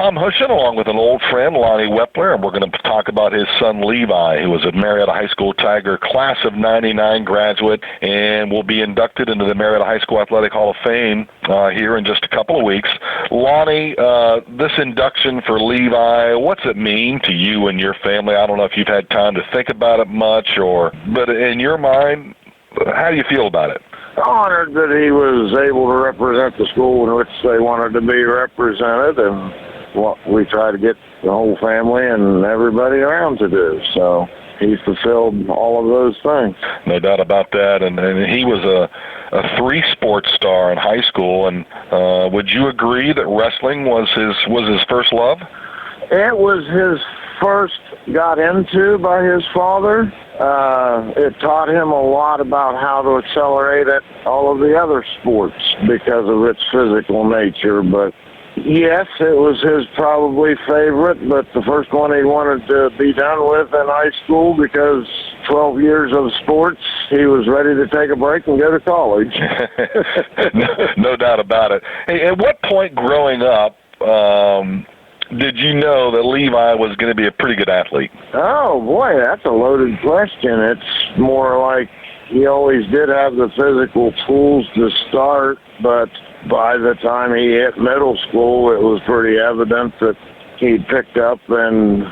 Tom Hushion, along with an old friend, Lonnie Weppler, and we're going to talk about his son, Levi, who was a Marietta High School Tiger class of '99 graduate and will be inducted into the Marietta High School Athletic Hall of Fame here in just a couple of weeks. Lonnie, this induction for Levi, what's it mean to you and your family? I don't know if you've had time to think about it much, but in your mind, how do you feel about it? Honored that he was able to represent the school in which they wanted to be represented, and what we try to get the whole family and everybody around to do. So he's fulfilled all of those things. No doubt about that. And he was a three-sport star in high school. And would you agree that wrestling was his first love? It was his first got into by his father. It taught him a lot about how to accelerate at all of the other sports because of its physical nature. But yes, it was his probably favorite, but the first one he wanted to be done with in high school because 12 years of sports, he was ready to take a break and go to college. No doubt about it. Hey, at what point growing up did you know that Levi was going to be a pretty good athlete? Oh, boy, that's a loaded question. It's more like he always did have the physical tools to start, but by the time he hit middle school, it was pretty evident that he picked up and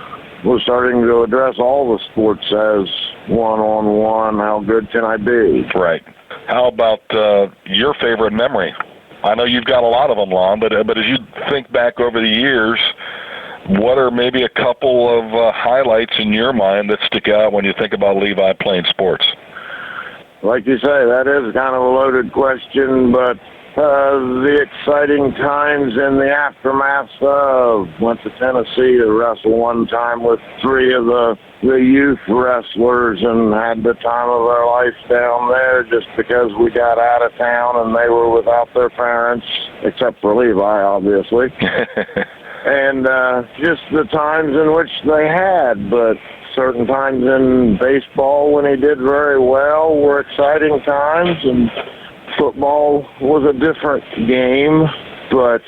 was starting to address all the sports as one-on-one, how good can I be? Right. How about your favorite memory? I know you've got a lot of them, Lon, but as you think back over the years, what are maybe a couple of highlights in your mind that stick out when you think about Levi playing sports? Like you say, that is kind of a loaded question, but the exciting times in the aftermath of went to Tennessee to wrestle one time with three of the youth wrestlers and had the time of our life down there just because we got out of town and they were without their parents, except for Levi, obviously. And just the times in which they had, but certain times in baseball when he did very well were exciting times, and football was a different game, but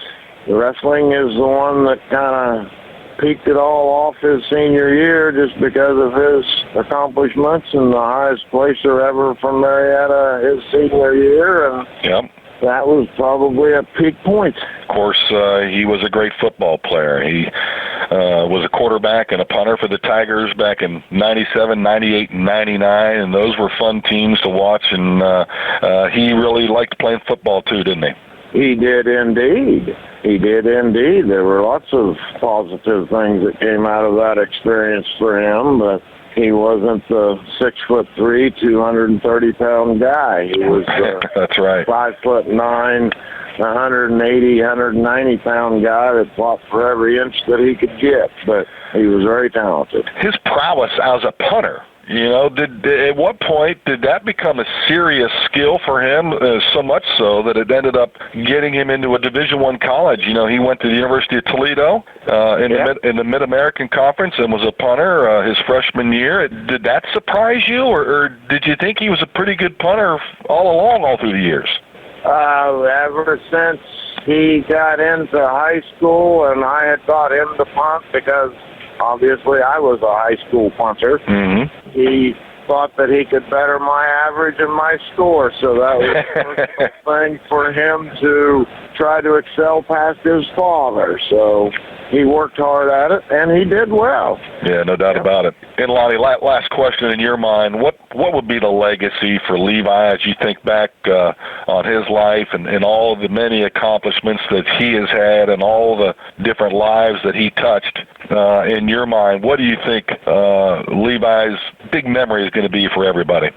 wrestling is the one that kind of peaked it all off his senior year just because of his accomplishments and the highest placer ever from Marietta his senior year, and yep. That was probably a peak point. Of course, he was a great football player. He was a quarterback and a punter for the Tigers back in '97, '98, and '99, and those were fun teams to watch, and he really liked playing football too, didn't he? He did indeed. He did indeed. There were lots of positive things that came out of that experience for him, but he wasn't the 6'3", 230-pound guy. He was that's right. 5'9", 180, 190-pound guy that fought for every inch that he could get. But he was very talented. His prowess as a punter. You know, at what point did that become a serious skill for him, so much so that it ended up getting him into a Division I college? You know, he went to the University of Toledo in the Mid-American Conference and was a punter his freshman year. Did that surprise you, or did you think he was a pretty good punter all along, all through the years? Ever since he got into high school, and I had taught him to punt because obviously I was a high school punter. Mm-hmm. He thought that he could better my average and my score, so that was the first thing for him to try to excel past his father. So he worked hard at it, and he did well. Yeah, no doubt about it. And Lonnie, last question in your mind, what would be the legacy for Levi as you think back on his life and all the many accomplishments that he has had and all the different lives that he touched? In your mind, what do you think Levi's big memory is going to be for everybody?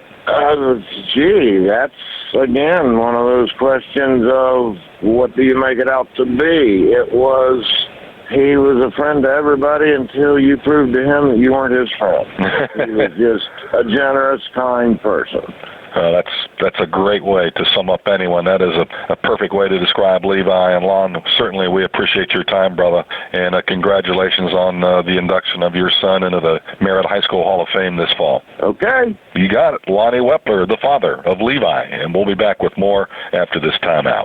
Gee, that's, again, one of those questions of what do you make it out to be? He was a friend to everybody until you proved to him that you weren't his friend. He was just a generous, kind person. That's a great way to sum up anyone. That is a perfect way to describe Levi. And Lon, certainly we appreciate your time, brother, and congratulations on the induction of your son into the Marietta High School Hall of Fame this fall. Okay. You got it. Lonnie Weppler, the father of Levi, and we'll be back with more after this timeout.